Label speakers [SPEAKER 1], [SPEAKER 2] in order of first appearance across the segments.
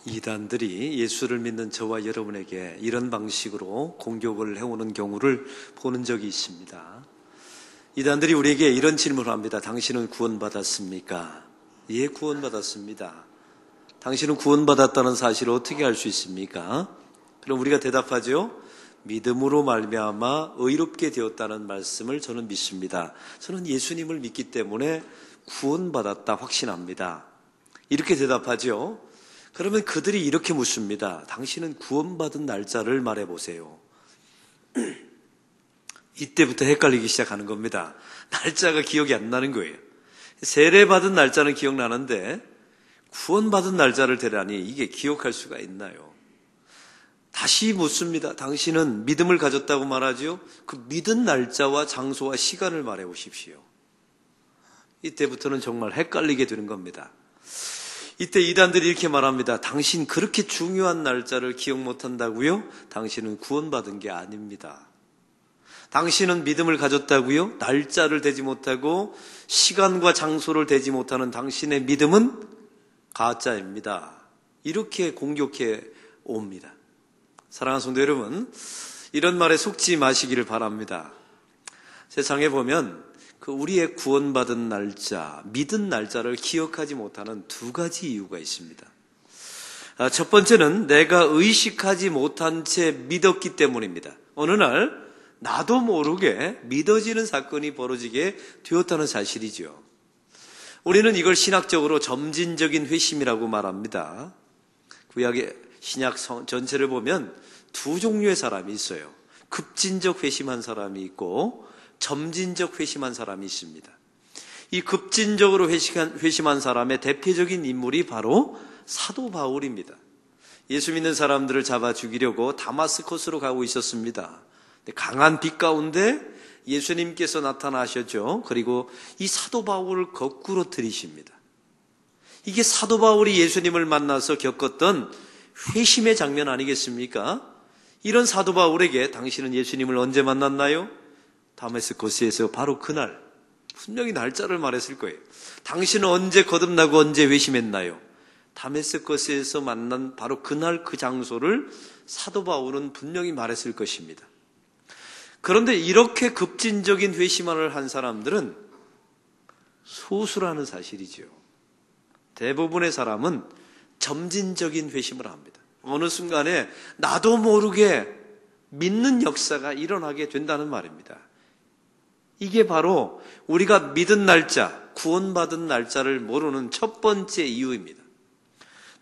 [SPEAKER 1] 이단들이 예수를 믿는 저와 여러분에게 이런 방식으로 공격을 해오는 경우를 보는 적이 있습니다. 이단들이 우리에게 이런 질문을 합니다. 당신은 구원받았습니까? 예, 구원받았습니다. 당신은 구원받았다는 사실을 어떻게 알 수 있습니까? 그럼 우리가 대답하죠. 믿음으로 말미암아 의롭게 되었다는 말씀을 저는 믿습니다. 저는 예수님을 믿기 때문에 구원받았다 확신합니다. 이렇게 대답하죠. 그러면 그들이 이렇게 묻습니다. 당신은 구원받은 날짜를 말해보세요. 이때부터 헷갈리기 시작하는 겁니다. 날짜가 기억이 안 나는 거예요. 세례받은 날짜는 기억나는데 구원받은 날짜를 대라니 이게 기억할 수가 있나요? 다시 묻습니다. 당신은 믿음을 가졌다고 말하죠? 그 믿은 날짜와 장소와 시간을 말해보십시오. 이때부터는 정말 헷갈리게 되는 겁니다. 이때 이단들이 이렇게 말합니다. 당신 그렇게 중요한 날짜를 기억 못한다고요? 당신은 구원받은 게 아닙니다. 당신은 믿음을 가졌다고요? 날짜를 대지 못하고 시간과 장소를 대지 못하는 당신의 믿음은 가짜입니다. 이렇게 공격해 옵니다. 사랑하는 성도 여러분, 이런 말에 속지 마시기를 바랍니다. 세상에 보면 우리의 구원받은 날짜, 믿은 날짜를 기억하지 못하는 두 가지 이유가 있습니다. 첫 번째는 내가 의식하지 못한 채 믿었기 때문입니다. 어느 날 나도 모르게 믿어지는 사건이 벌어지게 되었다는 사실이죠. 우리는 이걸 신학적으로 점진적인 회심이라고 말합니다. 구약의 신약 전체를 보면 두 종류의 사람이 있어요. 급진적 회심한 사람이 있고 점진적 회심한 사람이 있습니다. 이 급진적으로 회심한 사람의 대표적인 인물이 바로 사도 바울입니다. 예수 믿는 사람들을 잡아 죽이려고 다마스커스로 가고 있었습니다. 강한 빛 가운데 예수님께서 나타나셨죠. 그리고 이 사도 바울을 거꾸로 들이십니다. 이게 사도 바울이 예수님을 만나서 겪었던 회심의 장면 아니겠습니까? 이런 사도 바울에게 당신은 예수님을 언제 만났나요? 다마스커스에서 바로 그날, 분명히 날짜를 말했을 거예요. 당신은 언제 거듭나고 언제 회심했나요? 다마스커스에서 만난 바로 그날 그 장소를 사도 바울은 분명히 말했을 것입니다. 그런데 이렇게 급진적인 회심을 한 사람들은 소수라는 사실이죠. 대부분의 사람은 점진적인 회심을 합니다. 어느 순간에 나도 모르게 믿는 역사가 일어나게 된다는 말입니다. 이게 바로 우리가 믿은 날짜, 구원받은 날짜를 모르는 첫 번째 이유입니다.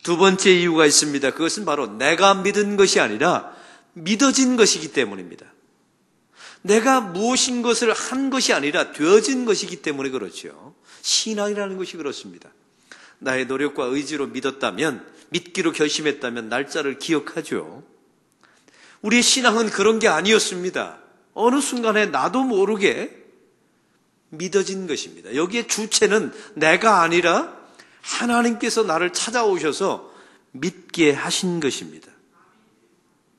[SPEAKER 1] 두 번째 이유가 있습니다. 그것은 바로 내가 믿은 것이 아니라 믿어진 것이기 때문입니다. 내가 무엇인 것을 한 것이 아니라 되어진 것이기 때문에 그렇죠. 신앙이라는 것이 그렇습니다. 나의 노력과 의지로 믿었다면, 믿기로 결심했다면 날짜를 기억하죠. 우리의 신앙은 그런 게 아니었습니다. 어느 순간에 나도 모르게 믿어진 것입니다. 여기에 주체는 내가 아니라 하나님께서 나를 찾아오셔서 믿게 하신 것입니다.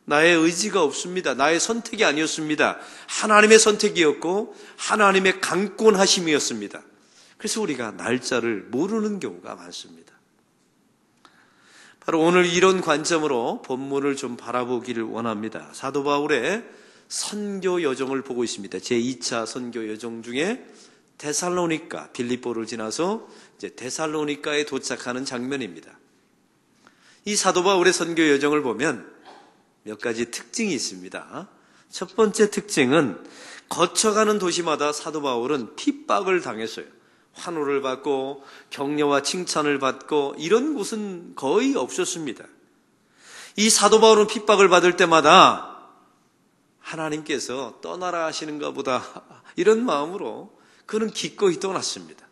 [SPEAKER 1] 나의 의지가 없습니다. 나의 선택이 아니었습니다. 하나님의 선택이었고 하나님의 강권하심이었습니다. 그래서 우리가 날짜를 모르는 경우가 많습니다. 바로 오늘 이런 관점으로 본문을 좀 바라보기를 원합니다. 사도 바울의 선교 여정을 보고 있습니다. 제2차 선교 여정 중에 데살로니가, 빌립보를 지나서 이제 데살로니가에 도착하는 장면입니다. 이 사도 바울의 선교 여정을 보면 몇 가지 특징이 있습니다. 첫 번째 특징은 거쳐가는 도시마다 사도 바울은 핍박을 당했어요. 환호를 받고 격려와 칭찬을 받고 이런 곳은 거의 없었습니다. 이 사도 바울은 핍박을 받을 때마다 하나님께서 떠나라 하시는가 보다 이런 마음으로 그는 기꺼이 떠났습니다.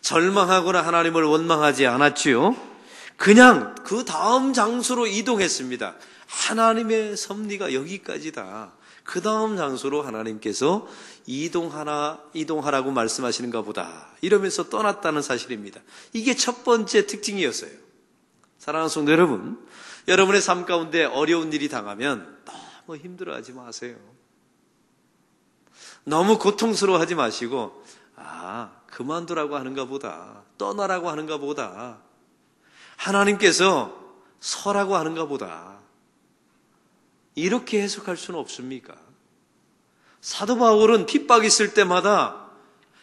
[SPEAKER 1] 절망하거나 하나님을 원망하지 않았지요. 그냥 그 다음 장소로 이동했습니다. 하나님의 섭리가 여기까지다. 그 다음 장소로 하나님께서 이동하라고 말씀하시는가 보다. 이러면서 떠났다는 사실입니다. 이게 첫 번째 특징이었어요. 사랑하는 성도 여러분, 여러분의 삶 가운데 어려운 일이 당하면 너무 힘들어하지 마세요. 너무 고통스러워하지 마시고 그만두라고 하는가 보다. 떠나라고 하는가 보다. 하나님께서 서라고 하는가 보다. 이렇게 해석할 수는 없습니까? 사도 바울은 핍박 있을 때마다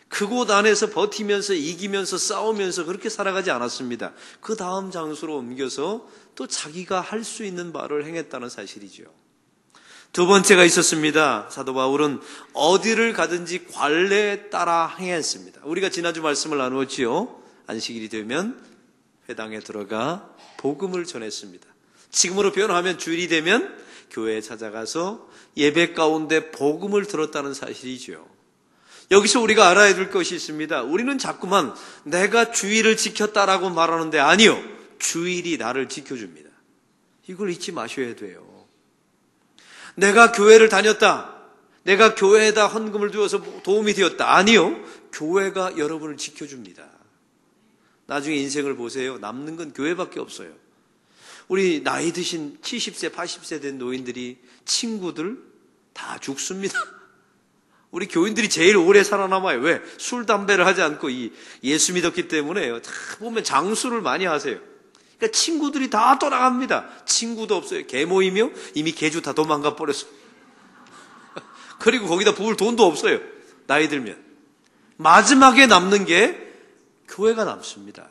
[SPEAKER 1] 그곳 안에서 버티면서 이기면서 싸우면서 그렇게 살아가지 않았습니다. 그 다음 장소로 옮겨서 또 자기가 할 수 있는 바를 행했다는 사실이죠. 두 번째가 있었습니다. 사도 바울은 어디를 가든지 관례에 따라 행했습니다. 우리가 지난주 말씀을 나누었지요. 안식일이 되면 회당에 들어가 복음을 전했습니다. 지금으로 표현하면 주일이 되면 교회에 찾아가서 예배 가운데 복음을 들었다는 사실이죠. 여기서 우리가 알아야 될 것이 있습니다. 우리는 자꾸만 내가 주일을 지켰다라고 말하는데 아니요. 주일이 나를 지켜줍니다. 이걸 잊지 마셔야 돼요. 내가 교회를 다녔다. 내가 교회에다 헌금을 두어서 도움이 되었다. 아니요. 교회가 여러분을 지켜줍니다. 나중에 인생을 보세요. 남는 건 교회밖에 없어요. 우리 나이 드신 70세, 80세 된 노인들이 친구들 다 죽습니다. 우리 교인들이 제일 오래 살아남아요. 왜? 술, 담배를 하지 않고 예수 믿었기 때문에요. 다 보면 장수를 많이 하세요. 그러니까 친구들이 다 떠나갑니다. 친구도 없어요. 개 모이며 이미 개주 다 도망가 버렸어요. 그리고 거기다 부을 돈도 없어요. 나이 들면. 마지막에 남는 게 교회가 남습니다.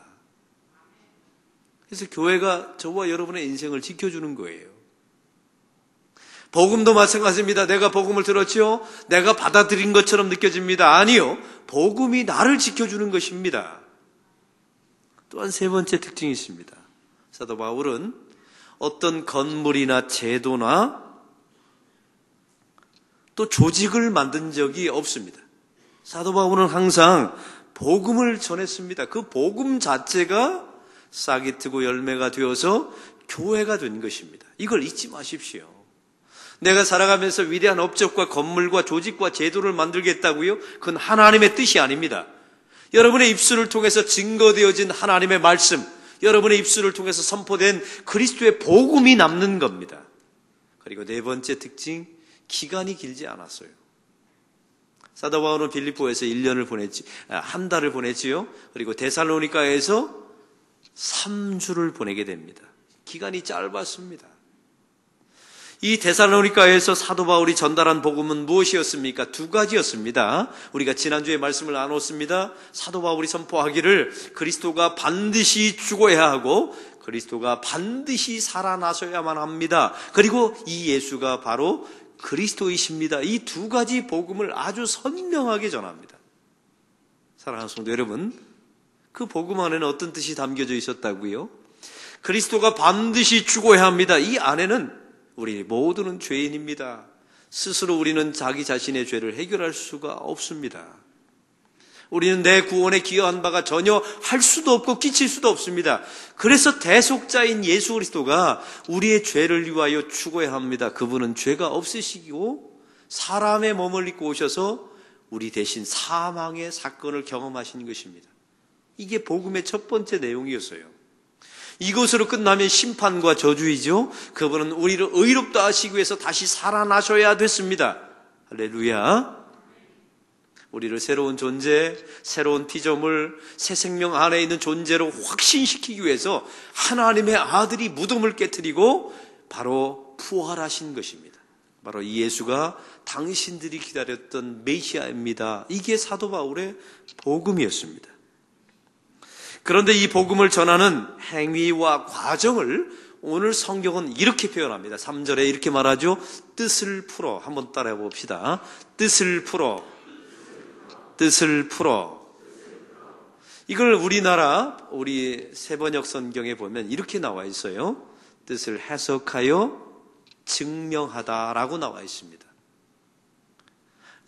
[SPEAKER 1] 그래서 교회가 저와 여러분의 인생을 지켜주는 거예요. 복음도 마찬가지입니다. 내가 복음을 들었지요? 내가 받아들인 것처럼 느껴집니다. 아니요. 복음이 나를 지켜주는 것입니다. 또한 세 번째 특징이 있습니다. 사도 바울은 어떤 건물이나 제도나 또 조직을 만든 적이 없습니다. 사도 바울은 항상 복음을 전했습니다. 그 복음 자체가 싹이 트고 열매가 되어서 교회가 된 것입니다. 이걸 잊지 마십시오. 내가 살아가면서 위대한 업적과 건물과 조직과 제도를 만들겠다고요? 그건 하나님의 뜻이 아닙니다. 여러분의 입술을 통해서 증거되어진 하나님의 말씀, 여러분의 입술을 통해서 선포된 그리스도의 복음이 남는 겁니다. 그리고 네 번째 특징, 기간이 길지 않았어요. 사도 바울은 빌립보에서 1년을 보냈지, 한 달을 보냈지요. 그리고 데살로니가에서 3주를 보내게 됩니다. 기간이 짧았습니다. 이 데살로니가에서 사도 바울이 전달한 복음은 무엇이었습니까? 두 가지였습니다. 우리가 지난주에 말씀을 나눴습니다. 사도 바울이 선포하기를 그리스도가 반드시 죽어야 하고 그리스도가 반드시 살아나셔야만 합니다. 그리고 이 예수가 바로 그리스도이십니다. 이 두 가지 복음을 아주 선명하게 전합니다. 사랑하는 성도 여러분, 그 복음 안에는 어떤 뜻이 담겨져 있었다고요? 그리스도가 반드시 죽어야 합니다. 이 안에는 우리 모두는 죄인입니다. 스스로 우리는 자기 자신의 죄를 해결할 수가 없습니다. 우리는 내 구원에 기여한 바가 전혀 할 수도 없고 끼칠 수도 없습니다. 그래서 대속자인 예수 그리스도가 우리의 죄를 위하여 죽어야 합니다. 그분은 죄가 없으시고 사람의 몸을 입고 오셔서 우리 대신 사망의 사건을 경험하신 것입니다. 이게 복음의 첫 번째 내용이었어요. 이것으로 끝나면 심판과 저주이죠. 그분은 우리를 의롭다 하시기 위해서 다시 살아나셔야 됐습니다. 할렐루야. 우리를 새로운 존재, 새로운 피조물, 새 생명 안에 있는 존재로 확신시키기 위해서 하나님의 아들이 무덤을 깨트리고 바로 부활하신 것입니다. 바로 이 예수가 당신들이 기다렸던 메시아입니다. 이게 사도 바울의 복음이었습니다. 그런데 이 복음을 전하는 행위와 과정을 오늘 성경은 이렇게 표현합니다. 3절에 이렇게 말하죠. 뜻을 풀어. 한번 따라해 봅시다. 뜻을 풀어. 뜻을 풀어. 이걸 우리 새번역 성경에 보면 이렇게 나와 있어요. 뜻을 해석하여 증명하다라고 나와 있습니다.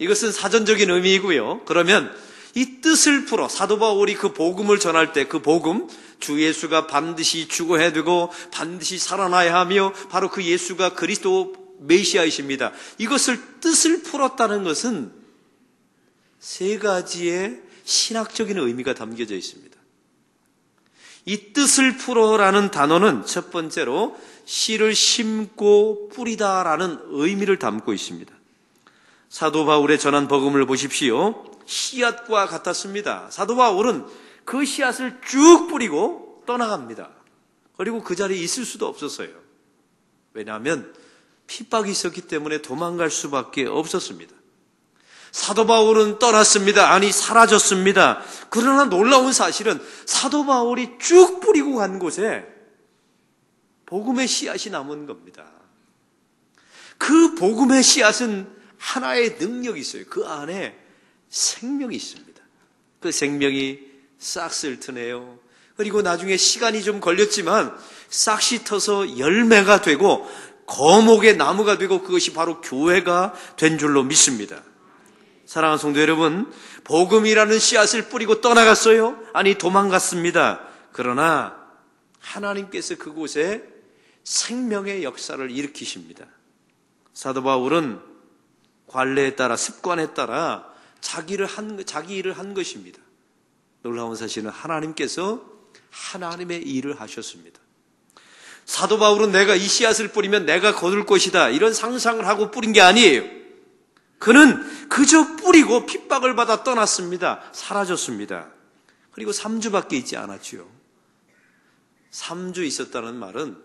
[SPEAKER 1] 이것은 사전적인 의미이고요. 그러면 이 뜻을 풀어 사도 바울이 그 복음을 전할 때 그 복음, 주 예수가 반드시 죽어야 되고 반드시 살아나야 하며 바로 그 예수가 그리스도 메시아이십니다. 이것을 뜻을 풀었다는 것은 세 가지의 신학적인 의미가 담겨져 있습니다. 이 뜻을 풀어라는 단어는 첫 번째로 씨를 심고 뿌리다라는 의미를 담고 있습니다. 사도 바울의 전한 복음을 보십시오. 씨앗과 같았습니다. 사도 바울은 그 씨앗을 쭉 뿌리고 떠나갑니다. 그리고 그 자리에 있을 수도 없었어요. 왜냐하면 핍박이 있었기 때문에 도망갈 수밖에 없었습니다. 사도 바울은 떠났습니다. 아니, 사라졌습니다. 그러나 놀라운 사실은 사도 바울이 쭉 뿌리고 간 곳에 복음의 씨앗이 남은 겁니다. 그 복음의 씨앗은 하나의 능력이 있어요. 그 안에 생명이 있습니다. 그 생명이 싹을 트네요. 그리고 나중에 시간이 좀 걸렸지만 싹이 터서 열매가 되고 거목의 나무가 되고 그것이 바로 교회가 된 줄로 믿습니다. 사랑하는 성도 여러분, 복음이라는 씨앗을 뿌리고 떠나갔어요? 아니, 도망갔습니다. 그러나 하나님께서 그곳에 생명의 역사를 일으키십니다. 사도 바울은 관례에 따라, 습관에 따라 자기 일을 한 것입니다. 놀라운 사실은 하나님께서 하나님의 일을 하셨습니다. 사도 바울은 내가 이 씨앗을 뿌리면 내가 거둘 것이다, 이런 상상을 하고 뿌린 게 아니에요. 그는 그저 뿌리고 핍박을 받아 떠났습니다. 사라졌습니다. 그리고 3주밖에 있지 않았지요. 3주 있었다는 말은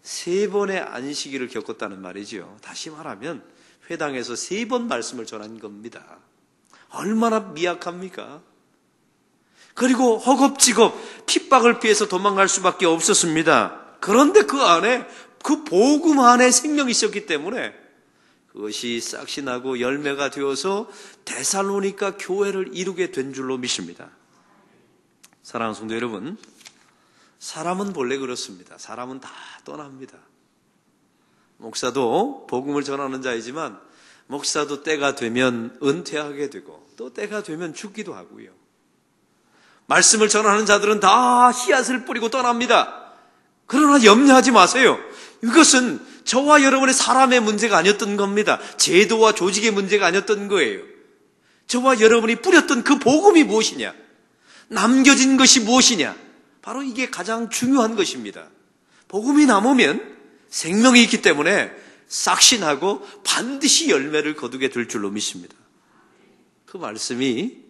[SPEAKER 1] 3번의 안식일을 겪었다는 말이지요. 다시 말하면 회당에서 3번 말씀을 전한 겁니다. 얼마나 미약합니까? 그리고 허겁지겁 핍박을 피해서 도망갈 수밖에 없었습니다. 그런데 그 안에, 그 복음 안에 생명이 있었기 때문에 그것이 싹이 나고 열매가 되어서 데살로니가 교회를 이루게 된 줄로 믿습니다. 사랑하는 성도 여러분, 사람은 본래 그렇습니다. 사람은 다 떠납니다. 목사도 복음을 전하는 자이지만 목사도 때가 되면 은퇴하게 되고 또 때가 되면 죽기도 하고요. 말씀을 전하는 자들은 다 씨앗을 뿌리고 떠납니다. 그러나 염려하지 마세요. 이것은 저와 여러분의 사람의 문제가 아니었던 겁니다. 제도와 조직의 문제가 아니었던 거예요. 저와 여러분이 뿌렸던 그 복음이 무엇이냐? 남겨진 것이 무엇이냐? 바로 이게 가장 중요한 것입니다. 복음이 남으면 생명이 있기 때문에 싹이 나고 반드시 열매를 거두게 될 줄로 믿습니다. 그 말씀이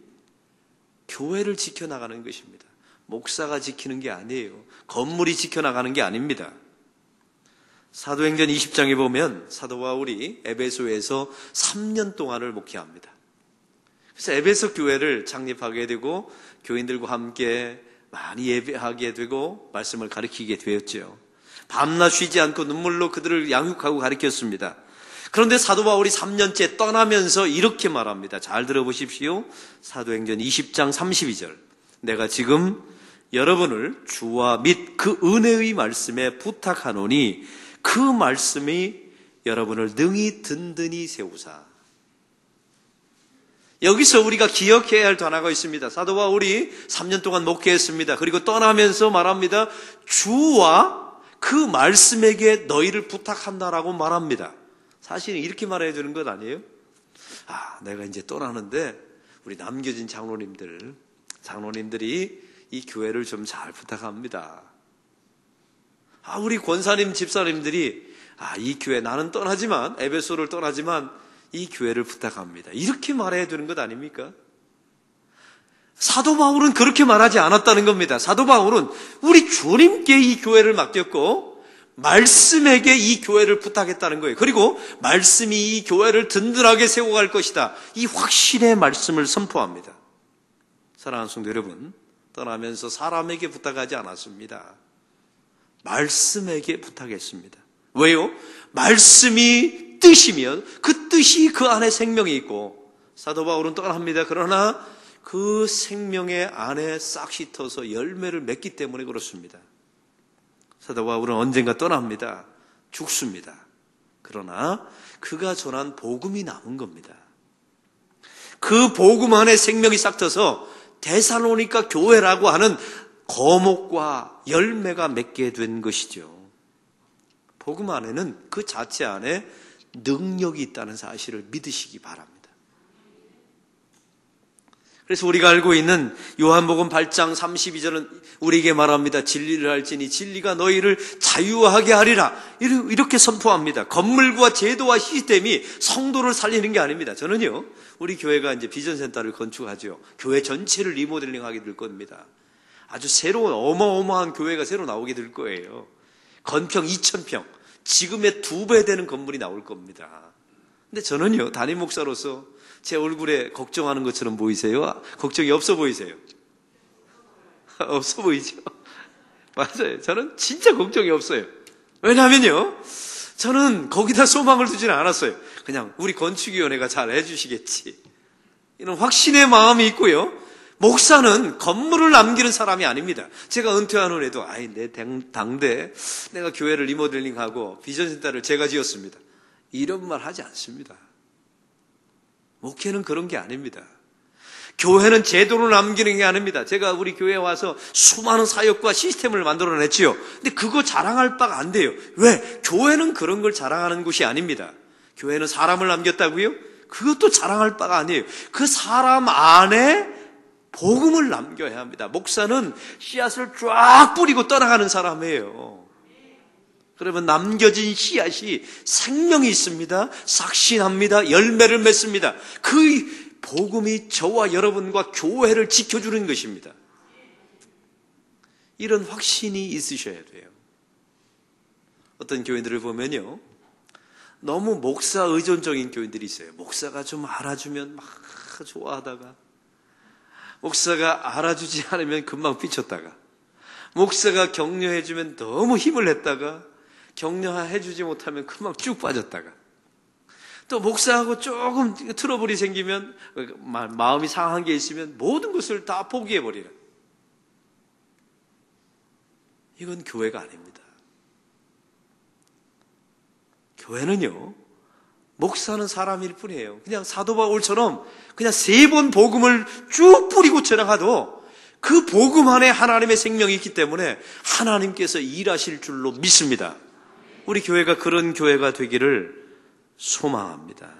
[SPEAKER 1] 교회를 지켜나가는 것입니다. 목사가 지키는 게 아니에요. 건물이 지켜나가는 게 아닙니다. 사도행전 20장에 보면 사도 바울이 에베소에서 3년 동안을 목회합니다. 그래서 에베소 교회를 창립하게 되고 교인들과 함께 많이 예배하게 되고 말씀을 가르치게 되었죠. 밤낮 쉬지 않고 눈물로 그들을 양육하고 가르쳤습니다. 그런데 사도 바울이 3년째 떠나면서 이렇게 말합니다. 잘 들어보십시오. 사도행전 20장 32절. 내가 지금 여러분을 주와 및 그 은혜의 말씀에 부탁하노니 그 말씀이 여러분을 능히 든든히 세우사. 여기서 우리가 기억해야 할 단어가 있습니다. 사도 바울이 3년 동안 목회했습니다. 그리고 떠나면서 말합니다. 주와 그 말씀에게 너희를 부탁한다라고 말합니다. 사실은 이렇게 말해야 되는 것 아니에요? 내가 이제 떠나는데 우리 남겨진 장로님들이 이 교회를 좀 잘 부탁합니다. 우리 권사님, 집사님들이 이 교회 나는 떠나지만, 에베소를 떠나지만 이 교회를 부탁합니다. 이렇게 말해야 되는 것 아닙니까? 사도 바울은 그렇게 말하지 않았다는 겁니다. 사도 바울은 우리 주님께 이 교회를 맡겼고 말씀에게 이 교회를 부탁했다는 거예요. 그리고 말씀이 이 교회를 든든하게 세워갈 것이다, 이 확신의 말씀을 선포합니다. 사랑하는 성도 여러분, 떠나면서 사람에게 부탁하지 않았습니다. 말씀에게 부탁했습니다. 왜요? 말씀이 뜻이면 그 뜻이 그 안에 생명이 있고, 사도 바울은 떠납니다. 그러나 그 생명의 안에 싹이 터서 열매를 맺기 때문에 그렇습니다. 사도 바울은 언젠가 떠납니다. 죽습니다. 그러나 그가 전한 복음이 남은 겁니다. 그 복음 안에 생명이 싹 터서 데살로니가 교회라고 하는 거목과 열매가 맺게 된 것이죠. 복음 안에는 그 자체 안에 능력이 있다는 사실을 믿으시기 바랍니다. 그래서 우리가 알고 있는 요한복음 8장 32절은 우리에게 말합니다. 진리를 알지니 진리가 너희를 자유하게 하리라. 이렇게 선포합니다. 건물과 제도와 시스템이 성도를 살리는 게 아닙니다. 저는요, 우리 교회가 이제 비전센터를 건축하죠. 교회 전체를 리모델링하게 될 겁니다. 아주 새로운 어마어마한 교회가 새로 나오게 될 거예요. 건평 2,000평, 지금의 2배 되는 건물이 나올 겁니다. 근데 저는요, 담임 목사로서 제 얼굴에 걱정하는 것처럼 보이세요? 걱정이 없어 보이세요? 없어 보이죠? 맞아요. 저는 진짜 걱정이 없어요. 왜냐하면요, 저는 거기다 소망을 두지는 않았어요. 그냥 우리 건축위원회가 잘 해주시겠지, 이런 확신의 마음이 있고요. 목사는 건물을 남기는 사람이 아닙니다. 제가 은퇴한 후에도 내 당대 내가 교회를 리모델링하고 비전센터를 제가 지었습니다, 이런 말 하지 않습니다. 목회는 그런 게 아닙니다. 교회는 제도를 남기는 게 아닙니다. 제가 우리 교회에 와서 수많은 사역과 시스템을 만들어냈지요. 근데 그거 자랑할 바가 안 돼요. 왜? 교회는 그런 걸 자랑하는 곳이 아닙니다. 교회는 사람을 남겼다고요? 그것도 자랑할 바가 아니에요. 그 사람 안에 복음을 남겨야 합니다. 목사는 씨앗을 쫙 뿌리고 떠나가는 사람이에요. 그러면 남겨진 씨앗이 생명이 있습니다. 삭신합니다. 열매를 맺습니다. 그 복음이 저와 여러분과 교회를 지켜주는 것입니다. 이런 확신이 있으셔야 돼요. 어떤 교회들을 보면요, 너무 목사 의존적인 교인들이 있어요. 목사가 좀 알아주면 막 좋아하다가, 목사가 알아주지 않으면 금방 삐쳤다가, 목사가 격려해주면 너무 힘을 냈다가, 격려해주지 못하면 금방 쭉 빠졌다가, 또 목사하고 조금 트러블이 생기면, 마음이 상한 게 있으면 모든 것을 다 포기해버리는, 이건 교회가 아닙니다. 교회는요, 목사는 사람일 뿐이에요. 그냥 사도 바울처럼 그냥 3번 복음을 쭉 뿌리고 지나가도 그 복음 안에 하나님의 생명이 있기 때문에 하나님께서 일하실 줄로 믿습니다. 우리 교회가 그런 교회가 되기를 소망합니다.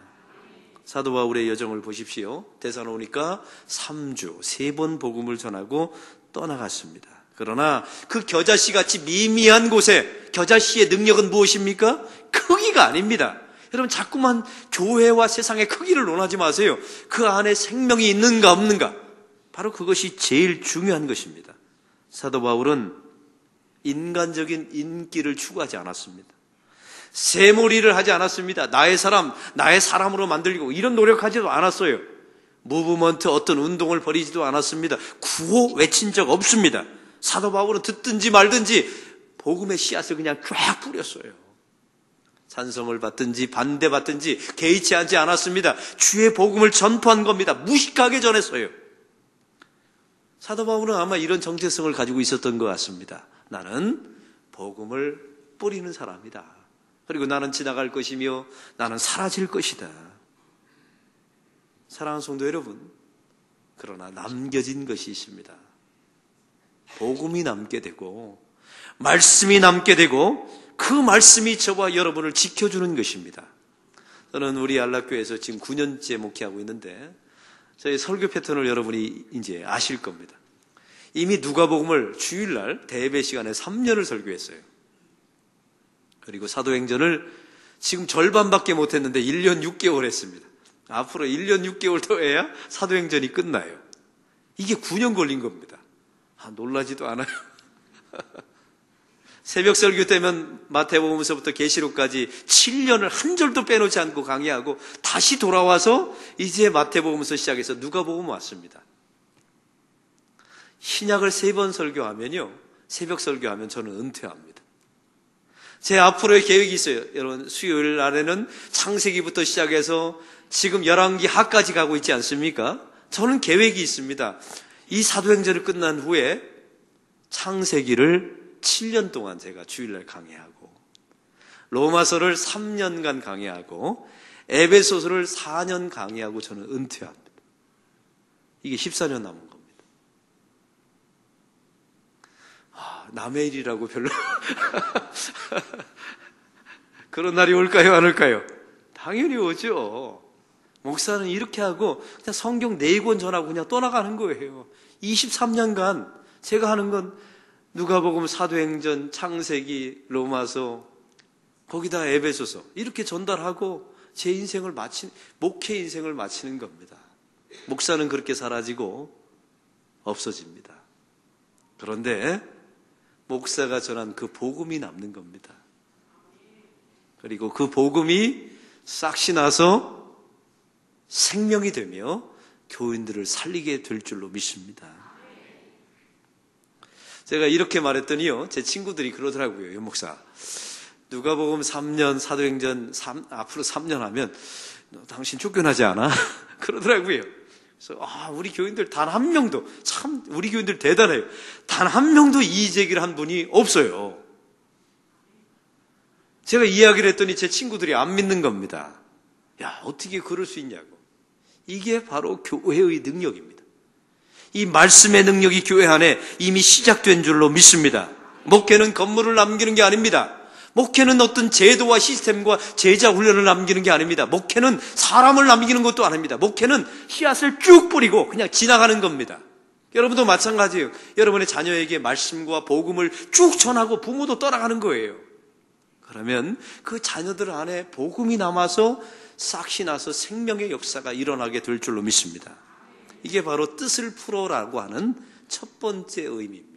[SPEAKER 1] 사도 바울의 여정을 보십시오. 데살로니가 3주 3번 복음을 전하고 떠나갔습니다. 그러나 그 겨자씨 같이 미미한 곳에 겨자씨의 능력은 무엇입니까? 크기가 아닙니다. 여러분, 자꾸만 교회와 세상의 크기를 논하지 마세요. 그 안에 생명이 있는가 없는가, 바로 그것이 제일 중요한 것입니다. 사도 바울은 인간적인 인기를 추구하지 않았습니다. 새몰이를 하지 않았습니다. 나의 사람으로 만들고 이런 노력하지도 않았어요. 무브먼트, 어떤 운동을 벌이지도 않았습니다. 구호 외친 적 없습니다. 사도 바울은 듣든지 말든지 복음의 씨앗을 그냥 쫙 뿌렸어요. 찬성을 받든지 반대받든지 개의치 하지 않았습니다. 주의 복음을 전파한 겁니다. 무식하게 전했어요. 사도 바울은 아마 이런 정체성을 가지고 있었던 것 같습니다. 나는 복음을 뿌리는 사람이다. 그리고 나는 지나갈 것이며 나는 사라질 것이다. 사랑하는 성도 여러분, 그러나 남겨진 것이 있습니다. 복음이 남게 되고 말씀이 남게 되고 그 말씀이 저와 여러분을 지켜주는 것입니다. 저는 우리 안락교회에서 지금 9년째 목회하고 있는데 저희 설교 패턴을 여러분이 이제 아실 겁니다. 이미 누가복음을 주일날 대예배 시간에 3년을 설교했어요. 그리고 사도행전을 지금 절반밖에 못했는데 1년 6개월 했습니다. 앞으로 1년 6개월 더 해야 사도행전이 끝나요. 이게 9년 걸린 겁니다. 놀라지도 않아요. 새벽 설교 때면 마태복음서부터 계시록까지 7년을 한 절도 빼놓지 않고 강의하고 다시 돌아와서 이제 마태복음서 시작해서 누가복음 왔습니다. 신약을 3번 설교하면요, 새벽 설교하면 저는 은퇴합니다. 제 앞으로의 계획이 있어요. 여러분, 수요일 날에는 창세기부터 시작해서 지금 열왕기 하까지 가고 있지 않습니까? 저는 계획이 있습니다. 이 사도행전을 끝난 후에 창세기를 7년 동안 제가 주일날 강의하고, 로마서를 3년간 강의하고, 에베소서를 4년 강의하고 저는 은퇴합니다. 이게 14년 남은 겁니다. 남의 일이라고 별로 그런 날이 올까요, 안 올까요? 당연히 오죠. 목사는 이렇게 하고 그냥 성경 4권 전하고 그냥 떠나가는 거예요. 23년간 제가 하는 건 누가복음, 사도행전, 창세기, 로마서, 거기다 에베소서 이렇게 전달하고 제 인생을 목회 인생을 마치는 겁니다. 목사는 그렇게 사라지고 없어집니다. 그런데 목사가 전한 그 복음이 남는 겁니다. 그리고 그 복음이 싹시 나서 생명이 되며 교인들을 살리게 될 줄로 믿습니다. 제가 이렇게 말했더니요, 제 친구들이 그러더라고요. 목사, 누가복음 3년, 사도행전 앞으로 3년 하면 너 당신 쫓겨나지 않아? 그러더라고요. 그래서 우리 교인들 단 한 명도, 참 우리 교인들 대단해요. 단 한 명도 이의 제기를 한 분이 없어요. 제가 이야기를 했더니 제 친구들이 안 믿는 겁니다. 야, 어떻게 그럴 수 있냐고. 이게 바로 교회의 능력입니다. 이 말씀의 능력이 교회 안에 이미 시작된 줄로 믿습니다. 목회는 건물을 남기는 게 아닙니다. 목회는 어떤 제도와 시스템과 제자 훈련을 남기는 게 아닙니다. 목회는 사람을 남기는 것도 아닙니다. 목회는 씨앗을 쭉 뿌리고 그냥 지나가는 겁니다. 여러분도 마찬가지예요. 여러분의 자녀에게 말씀과 복음을 쭉 전하고 부모도 떠나가는 거예요. 그러면 그 자녀들 안에 복음이 남아서 싹시 나서 생명의 역사가 일어나게 될 줄로 믿습니다. 이게 바로 뜻을 풀어라고 하는 첫 번째 의미입니다.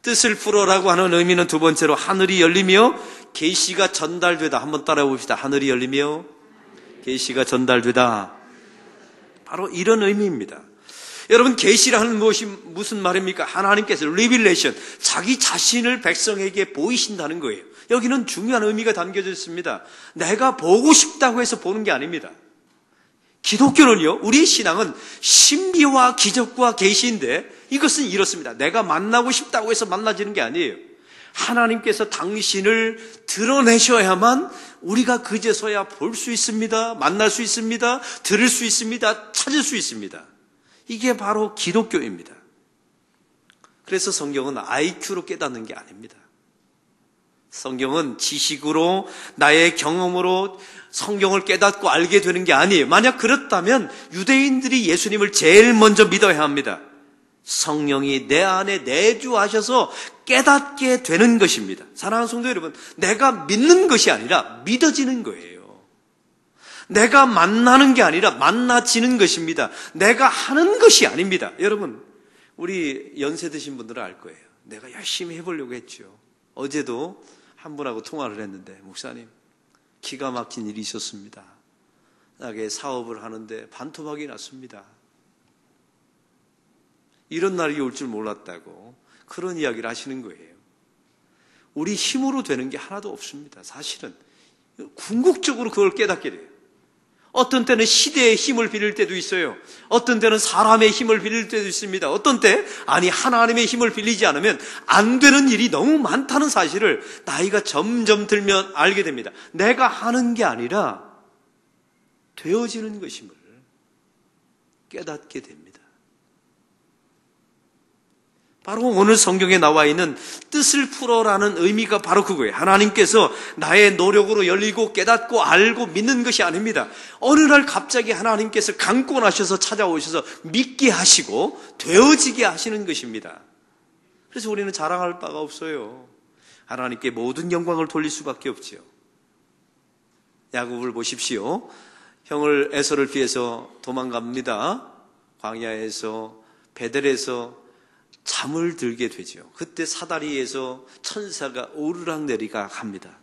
[SPEAKER 1] 뜻을 풀어라고 하는 의미는 두 번째로 하늘이 열리며 계시가 전달되다. 한번 따라해 봅시다. 하늘이 열리며 계시가 전달되다. 바로 이런 의미입니다. 여러분, 계시라는 무엇이 무슨 말입니까? 하나님께서 리빌레이션, 자기 자신을 백성에게 보이신다는 거예요. 여기는 중요한 의미가 담겨져 있습니다. 내가 보고 싶다고 해서 보는 게 아닙니다. 기독교는요, 우리 신앙은 신비와 기적과 계시인데 이것은 이렇습니다. 내가 만나고 싶다고 해서 만나지는 게 아니에요. 하나님께서 당신을 드러내셔야만 우리가 그제서야 볼 수 있습니다. 만날 수 있습니다. 들을 수 있습니다. 찾을 수 있습니다. 이게 바로 기독교입니다. 그래서 성경은 IQ로 깨닫는 게 아닙니다. 성경은 지식으로, 나의 경험으로 성경을 깨닫고 알게 되는 게 아니에요. 만약 그렇다면 유대인들이 예수님을 제일 먼저 믿어야 합니다. 성령이 내 안에 내주하셔서 깨닫게 되는 것입니다. 사랑하는 성도 여러분, 내가 믿는 것이 아니라 믿어지는 거예요. 내가 만나는 게 아니라 만나지는 것입니다. 내가 하는 것이 아닙니다. 여러분, 우리 연세 드신 분들은 알 거예요. 내가 열심히 해보려고 했죠. 어제도 한 분하고 통화를 했는데, 목사님, 기가 막힌 일이 있었습니다. 나게 사업을 하는데 반토막이 났습니다. 이런 날이 올 줄 몰랐다고 그런 이야기를 하시는 거예요. 우리 힘으로 되는 게 하나도 없습니다. 사실은 궁극적으로 그걸 깨닫게 돼요. 어떤 때는 시대의 힘을 빌릴 때도 있어요. 어떤 때는 사람의 힘을 빌릴 때도 있습니다. 어떤 때 하나님의 힘을 빌리지 않으면 안 되는 일이 너무 많다는 사실을 나이가 점점 들면 알게 됩니다. 내가 하는 게 아니라 되어지는 것임을 깨닫게 됩니다. 바로 오늘 성경에 나와 있는 뜻을 풀어라는 의미가 바로 그거예요. 하나님께서 나의 노력으로 열리고 깨닫고 알고 믿는 것이 아닙니다. 어느 날 갑자기 하나님께서 강권하셔서 찾아오셔서 믿게 하시고 되어지게 하시는 것입니다. 그래서 우리는 자랑할 바가 없어요. 하나님께 모든 영광을 돌릴 수밖에 없지요. 야곱을 보십시오. 형을 에서를 피해서 도망갑니다. 광야에서 베델에서 잠을 들게 되죠. 그때 사다리에서 천사가 오르락내리락 합니다.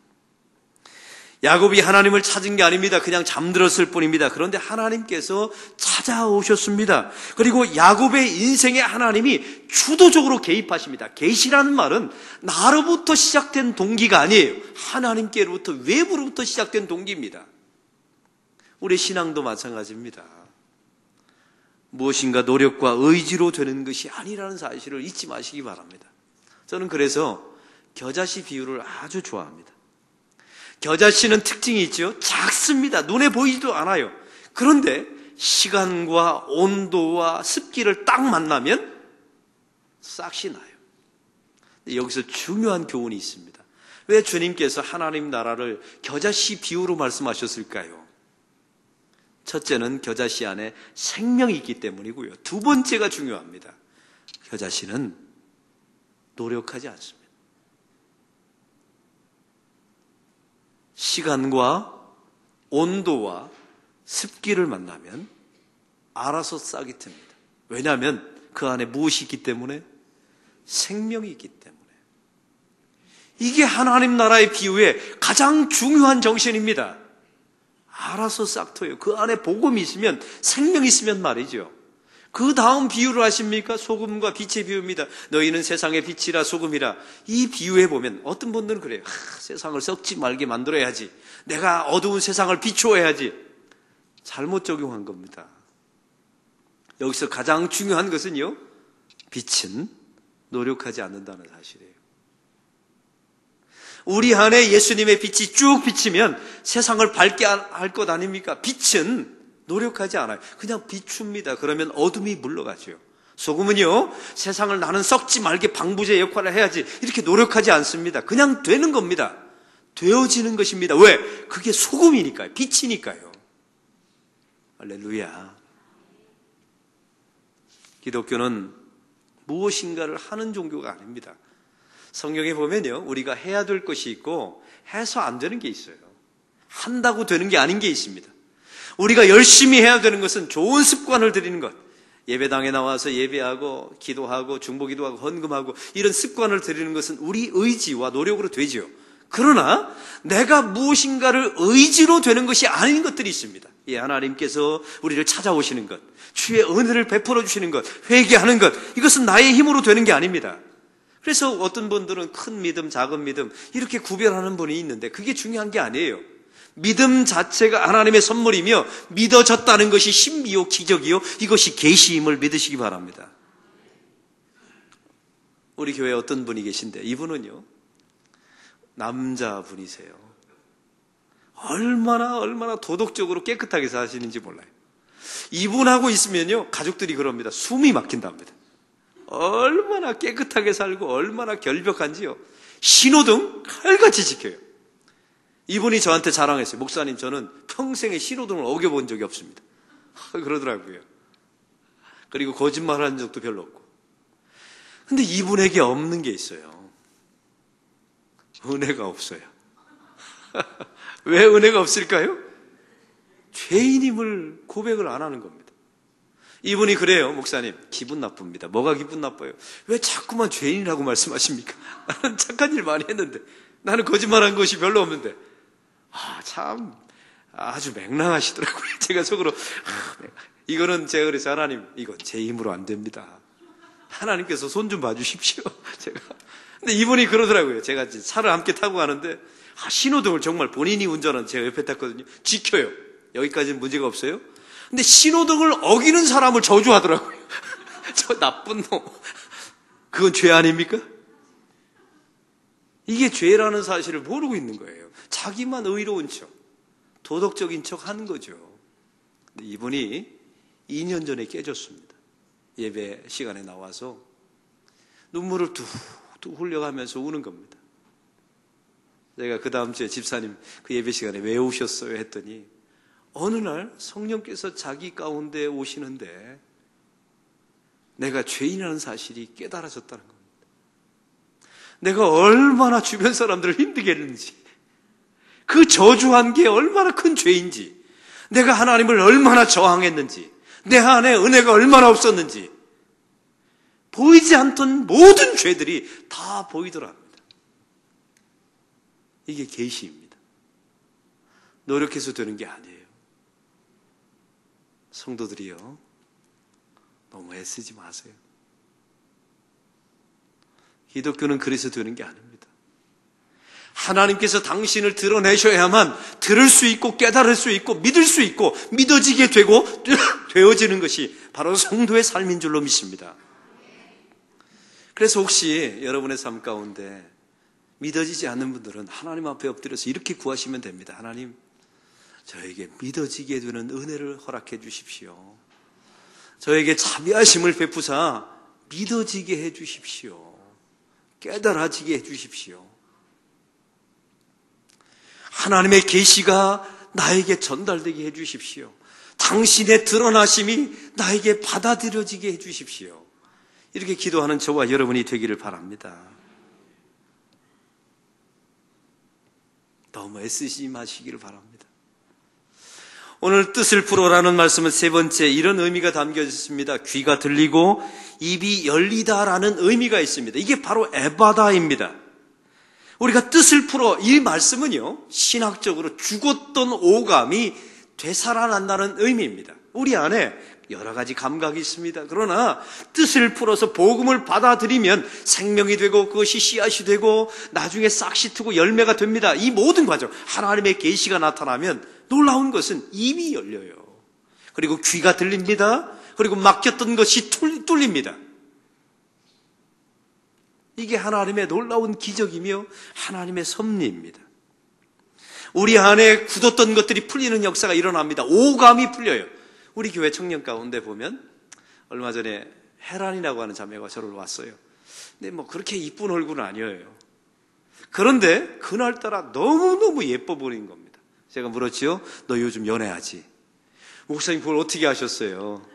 [SPEAKER 1] 야곱이 하나님을 찾은 게 아닙니다. 그냥 잠들었을 뿐입니다. 그런데 하나님께서 찾아오셨습니다. 그리고 야곱의 인생에 하나님이 주도적으로 개입하십니다. 계시라는 말은 나로부터 시작된 동기가 아니에요. 하나님께로부터, 외부로부터 시작된 동기입니다. 우리 신앙도 마찬가지입니다. 무엇인가 노력과 의지로 되는 것이 아니라는 사실을 잊지 마시기 바랍니다. 저는 그래서 겨자씨 비유를 아주 좋아합니다. 겨자씨는 특징이 있죠. 작습니다. 눈에 보이지도 않아요. 그런데 시간과 온도와 습기를 딱 만나면 싹이 나요. 여기서 중요한 교훈이 있습니다. 왜 주님께서 하나님 나라를 겨자씨 비유로 말씀하셨을까요? 첫째는 겨자씨 안에 생명이 있기 때문이고요. 두 번째가 중요합니다. 겨자씨는 노력하지 않습니다. 시간과 온도와 습기를 만나면 알아서 싹이 틉니다. 왜냐하면 그 안에 무엇이 있기 때문에? 생명이 있기 때문에. 이게 하나님 나라의 비유의 가장 중요한 정신입니다. 알아서 싹터요. 그 안에 복음이 있으면, 생명이 있으면 말이죠. 그 다음 비유를 아십니까? 소금과 빛의 비유입니다. 너희는 세상의 빛이라 소금이라. 이 비유에 보면 어떤 분들은 그래요. 세상을 썩지 말게 만들어야지. 내가 어두운 세상을 비추어야지. 잘못 적용한 겁니다. 여기서 가장 중요한 것은요, 빛은 노력하지 않는다는 사실이에요. 우리 안에 예수님의 빛이 쭉 비치면 세상을 밝게 할 것 아닙니까? 빛은 노력하지 않아요. 그냥 비춥니다. 그러면 어둠이 물러가죠. 소금은요, 세상을 나는 썩지 말게 방부제 역할을 해야지 이렇게 노력하지 않습니다. 그냥 되는 겁니다. 되어지는 것입니다. 왜? 그게 소금이니까요. 빛이니까요. 할렐루야. 기독교는 무엇인가를 하는 종교가 아닙니다. 성경에 보면요, 우리가 해야 될 것이 있고 해서 안 되는 게 있어요. 한다고 되는 게 아닌 게 있습니다. 우리가 열심히 해야 되는 것은 좋은 습관을 들이는 것. 예배당에 나와서 예배하고 기도하고 중보기도하고 헌금하고 이런 습관을 들이는 것은 우리 의지와 노력으로 되죠. 그러나 내가 무엇인가를 의지로 되는 것이 아닌 것들이 있습니다. 예, 하나님께서 우리를 찾아오시는 것, 주의 은혜를 베풀어 주시는 것, 회개하는 것, 이것은 나의 힘으로 되는 게 아닙니다. 그래서 어떤 분들은 큰 믿음, 작은 믿음 이렇게 구별하는 분이 있는데 그게 중요한 게 아니에요. 믿음 자체가 하나님의 선물이며 믿어졌다는 것이 신비요 기적이요 이것이 계시임을 믿으시기 바랍니다. 우리 교회에 어떤 분이 계신데 이분은요, 남자분이세요. 얼마나 도덕적으로 깨끗하게 사시는지 몰라요. 이분하고 있으면요, 가족들이 그럽니다. 숨이 막힌답니다. 얼마나 깨끗하게 살고 얼마나 결벽한지요. 신호등 칼같이 지켜요. 이분이 저한테 자랑했어요. 목사님, 저는 평생에 신호등을 어겨본 적이 없습니다. 그러더라고요. 그리고 거짓말한 적도 별로 없고. 근데 이분에게 없는 게 있어요. 은혜가 없어요. 왜 은혜가 없을까요? 죄인임을 고백을 안 하는 겁니다. 이분이 그래요. 목사님, 기분 나쁩니다. 뭐가 기분 나빠요? 왜 자꾸만 죄인이라고 말씀하십니까? 나는 착한 일 많이 했는데, 나는 거짓말한 것이 별로 없는데. 참 아주 맹랑하시더라고요. 제가 속으로 이거는 제가 그래서 하나님, 이건 제 힘으로 안 됩니다. 하나님께서 손 좀 봐주십시오. 제가. 근데 이분이 그러더라고요. 제가 차를 함께 타고 가는데 신호등을 정말 본인이 운전한 제가 옆에 탔거든요. 지켜요. 여기까지는 문제가 없어요. 근데 신호등을 어기는 사람을 저주하더라고요. 저 나쁜 놈. 그건 죄 아닙니까? 이게 죄라는 사실을 모르고 있는 거예요. 자기만 의로운 척, 도덕적인 척 하는 거죠. 근데 이분이 2년 전에 깨졌습니다. 예배 시간에 나와서 눈물을 뚝뚝 흘려가면서 우는 겁니다. 제가 그 다음 주에 집사님 그 예배 시간에 왜 오셨어요? 했더니 어느 날 성령께서 자기 가운데 오시는데 내가 죄인이라는 사실이 깨달아졌다는 겁니다. 내가 얼마나 주변 사람들을 힘들게 했는지, 그 저주한 게 얼마나 큰 죄인지, 내가 하나님을 얼마나 저항했는지, 내 안에 은혜가 얼마나 없었는지, 보이지 않던 모든 죄들이 다 보이더랍니다. 이게 계시입니다. 노력해서 되는 게 아니에요. 성도들이요, 너무 애쓰지 마세요. 기독교는 그래서 되는 게 아닙니다. 하나님께서 당신을 드러내셔야만 들을 수 있고 깨달을 수 있고 믿을 수 있고 믿어지게 되고 되어지는 것이 바로 성도의 삶인 줄로 믿습니다. 그래서 혹시 여러분의 삶 가운데 믿어지지 않는 분들은 하나님 앞에 엎드려서 이렇게 구하시면 됩니다. 하나님, 저에게 믿어지게 되는 은혜를 허락해 주십시오. 저에게 자비하심을 베푸사 믿어지게 해 주십시오. 깨달아지게 해 주십시오. 하나님의 계시가 나에게 전달되게 해 주십시오. 당신의 드러나심이 나에게 받아들여지게 해 주십시오. 이렇게 기도하는 저와 여러분이 되기를 바랍니다. 너무 애쓰지 마시기를 바랍니다. 오늘 뜻을 풀어라는 말씀은 세 번째 이런 의미가 담겨 있습니다. 귀가 들리고 입이 열리다라는 의미가 있습니다. 이게 바로 에바다입니다. 우리가 뜻을 풀어, 이 말씀은요, 신학적으로 죽었던 오감이 되살아난다는 의미입니다. 우리 안에 여러 가지 감각이 있습니다. 그러나 뜻을 풀어서 복음을 받아들이면 생명이 되고 그것이 씨앗이 되고 나중에 싹시 트고 열매가 됩니다. 이 모든 과정, 하나님의 계시가 나타나면 놀라운 것은 입이 열려요. 그리고 귀가 들립니다. 그리고 막혔던 것이 뚫립니다. 이게 하나님의 놀라운 기적이며 하나님의 섭리입니다. 우리 안에 굳었던 것들이 풀리는 역사가 일어납니다. 오감이 풀려요. 우리 교회 청년 가운데 보면 얼마 전에 혜란이라고 하는 자매가 저를 왔어요. 근데 뭐 그렇게 이쁜 얼굴은 아니에요. 그런데 그날따라 너무너무 예뻐 보이는 겁니다. 제가 물었지요. 너 요즘 연애하지? 목사님 그걸 어떻게 하셨어요?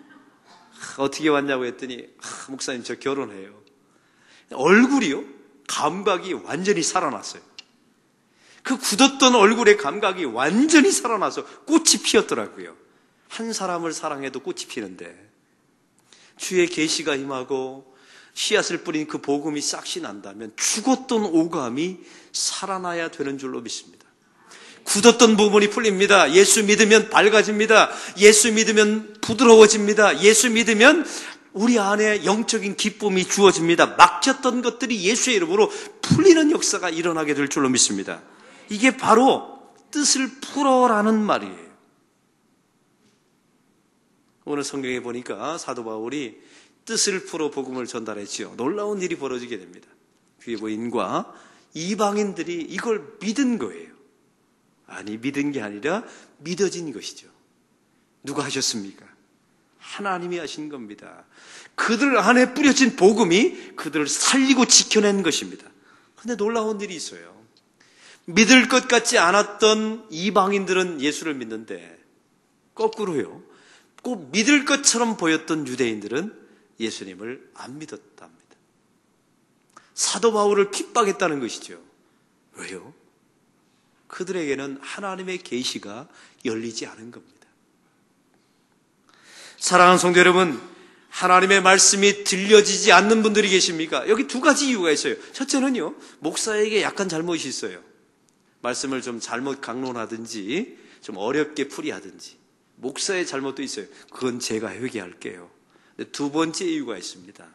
[SPEAKER 1] 어떻게 왔냐고 했더니 목사님 저 결혼해요. 얼굴이요? 감각이 완전히 살아났어요. 그 굳었던 얼굴의 감각이 완전히 살아나서 꽃이 피었더라고요. 한 사람을 사랑해도 꽃이 피는데 주의 계시가 임하고 씨앗을 뿌린 그 복음이 싹시 난다면 죽었던 오감이 살아나야 되는 줄로 믿습니다. 굳었던 부분이 풀립니다. 예수 믿으면 밝아집니다. 예수 믿으면 부드러워집니다. 예수 믿으면 우리 안에 영적인 기쁨이 주어집니다. 막혔던 것들이 예수의 이름으로 풀리는 역사가 일어나게 될 줄로 믿습니다. 이게 바로 뜻을 풀어라는 말이에요. 오늘 성경에 보니까 사도 바울이 뜻을 풀어 복음을 전달했지요. 놀라운 일이 벌어지게 됩니다. 귀부인과 이방인들이 이걸 믿은 거예요. 아니, 믿은 게 아니라 믿어진 것이죠. 누가 하셨습니까? 하나님이 하신 겁니다. 그들 안에 뿌려진 복음이 그들을 살리고 지켜낸 것입니다. 그런데 놀라운 일이 있어요. 믿을 것 같지 않았던 이방인들은 예수를 믿는데 거꾸로요. 꼭 믿을 것처럼 보였던 유대인들은 예수님을 안 믿었답니다. 사도 바울을 핍박했다는 것이죠. 왜요? 그들에게는 하나님의 계시가 열리지 않은 겁니다. 사랑하는 성도 여러분, 하나님의 말씀이 들려지지 않는 분들이 계십니까? 여기 두 가지 이유가 있어요. 첫째는요, 목사에게 약간 잘못이 있어요. 말씀을 좀 잘못 강론하든지 좀 어렵게 풀이하든지 목사의 잘못도 있어요. 그건 제가 회개할게요. 두 번째 이유가 있습니다.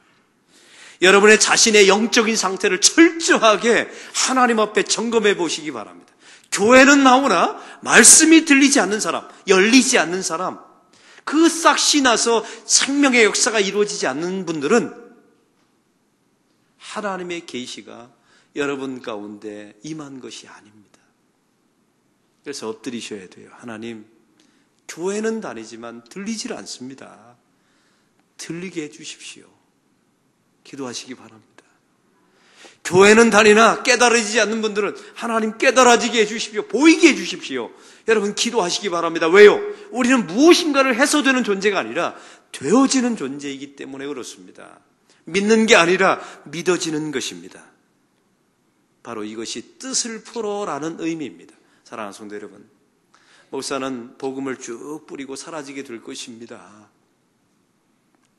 [SPEAKER 1] 여러분의 자신의 영적인 상태를 철저하게 하나님 앞에 점검해 보시기 바랍니다. 교회는 나오나 말씀이 들리지 않는 사람, 열리지 않는 사람, 그 싹시 나서 생명의 역사가 이루어지지 않는 분들은 하나님의 계시가 여러분 가운데 임한 것이 아닙니다. 그래서 엎드리셔야 돼요. 하나님, 교회는 다니지만 들리질 않습니다. 들리게 해주십시오. 기도하시기 바랍니다. 교회는 다니나 깨달아지지 않는 분들은 하나님 깨달아지게 해주십시오. 보이게 해주십시오. 여러분 기도하시기 바랍니다. 왜요? 우리는 무엇인가를 해서 되는 존재가 아니라 되어지는 존재이기 때문에 그렇습니다. 믿는 게 아니라 믿어지는 것입니다. 바로 이것이 뜻을 풀어라는 의미입니다. 사랑하는 성도 여러분, 목사는 복음을 쭉 뿌리고 사라지게 될 것입니다.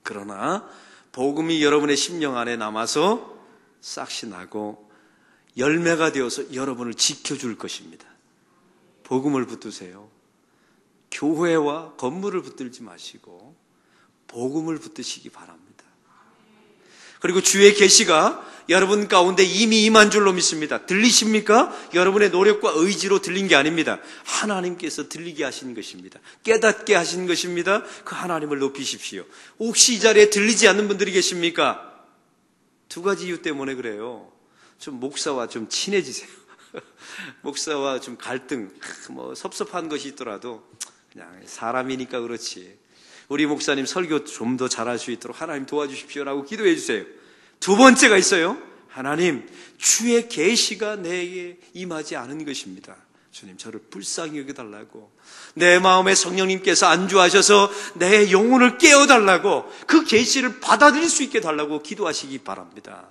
[SPEAKER 1] 그러나 복음이 여러분의 심령 안에 남아서 싹시 나고 열매가 되어서 여러분을 지켜줄 것입니다. 복음을 붙드세요. 교회와 건물을 붙들지 마시고 복음을 붙드시기 바랍니다. 그리고 주의 계시가 여러분 가운데 이미 임한 줄로 믿습니다. 들리십니까? 여러분의 노력과 의지로 들린 게 아닙니다. 하나님께서 들리게 하신 것입니다. 깨닫게 하신 것입니다. 그 하나님을 높이십시오. 혹시 이 자리에 들리지 않는 분들이 계십니까? 두 가지 이유 때문에 그래요. 좀 목사와 좀 친해지세요. 목사와 좀 갈등, 섭섭한 것이 있더라도 그냥 사람이니까 그렇지. 우리 목사님 설교 좀 더 잘할 수 있도록 하나님 도와주십시오라고 기도해 주세요. 두 번째가 있어요. 하나님, 주의 계시가 내게 임하지 않은 것입니다. 주님, 저를 불쌍히 여겨달라고, 내 마음에 성령님께서 안주하셔서 내 영혼을 깨워달라고, 그 계시를 받아들일 수 있게 달라고 기도하시기 바랍니다.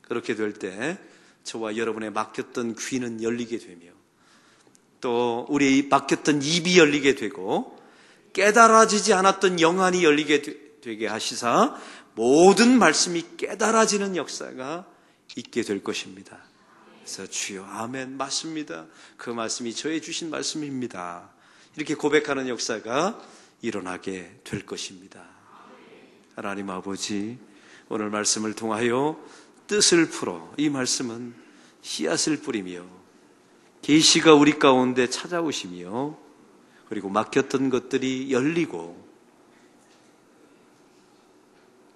[SPEAKER 1] 그렇게 될 때 저와 여러분의 막혔던 귀는 열리게 되며 또 우리 막혔던 입이 열리게 되고 깨달아지지 않았던 영안이 열리게 되게 하시사 모든 말씀이 깨달아지는 역사가 있게 될 것입니다. 그래서 주여 아멘 맞습니다. 그 말씀이 저의 주신 말씀입니다. 이렇게 고백하는 역사가 일어나게 될 것입니다. 하나님 아버지, 오늘 말씀을 통하여 뜻을 풀어 이 말씀은 씨앗을 뿌리며 계시가 우리 가운데 찾아오시며 그리고 막혔던 것들이 열리고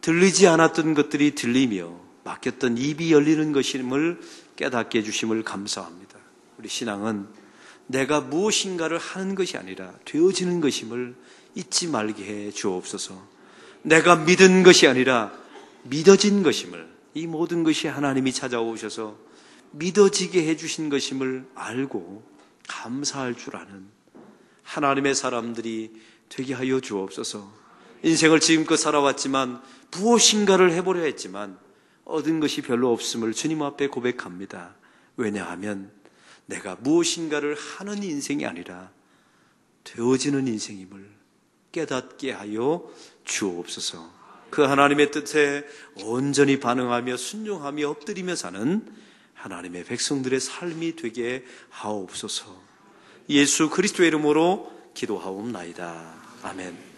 [SPEAKER 1] 들리지 않았던 것들이 들리며 막혔던 입이 열리는 것임을 깨닫게 해주심을 감사합니다. 우리 신앙은 내가 무엇인가를 하는 것이 아니라 되어지는 것임을 잊지 말게 해 주옵소서. 내가 믿은 것이 아니라 믿어진 것임을, 이 모든 것이 하나님이 찾아오셔서 믿어지게 해주신 것임을 알고 감사할 줄 아는 하나님의 사람들이 되게 하여 주옵소서. 인생을 지금껏 살아왔지만 무엇인가를 해보려 했지만 얻은 것이 별로 없음을 주님 앞에 고백합니다. 왜냐하면 내가 무엇인가를 하는 인생이 아니라 되어지는 인생임을 깨닫게 하여 주옵소서. 그 하나님의 뜻에 온전히 반응하며 순종하며 엎드리며 사는 하나님의 백성들의 삶이 되게 하옵소서. 예수 그리스도의 이름으로 기도하옵나이다. 아멘.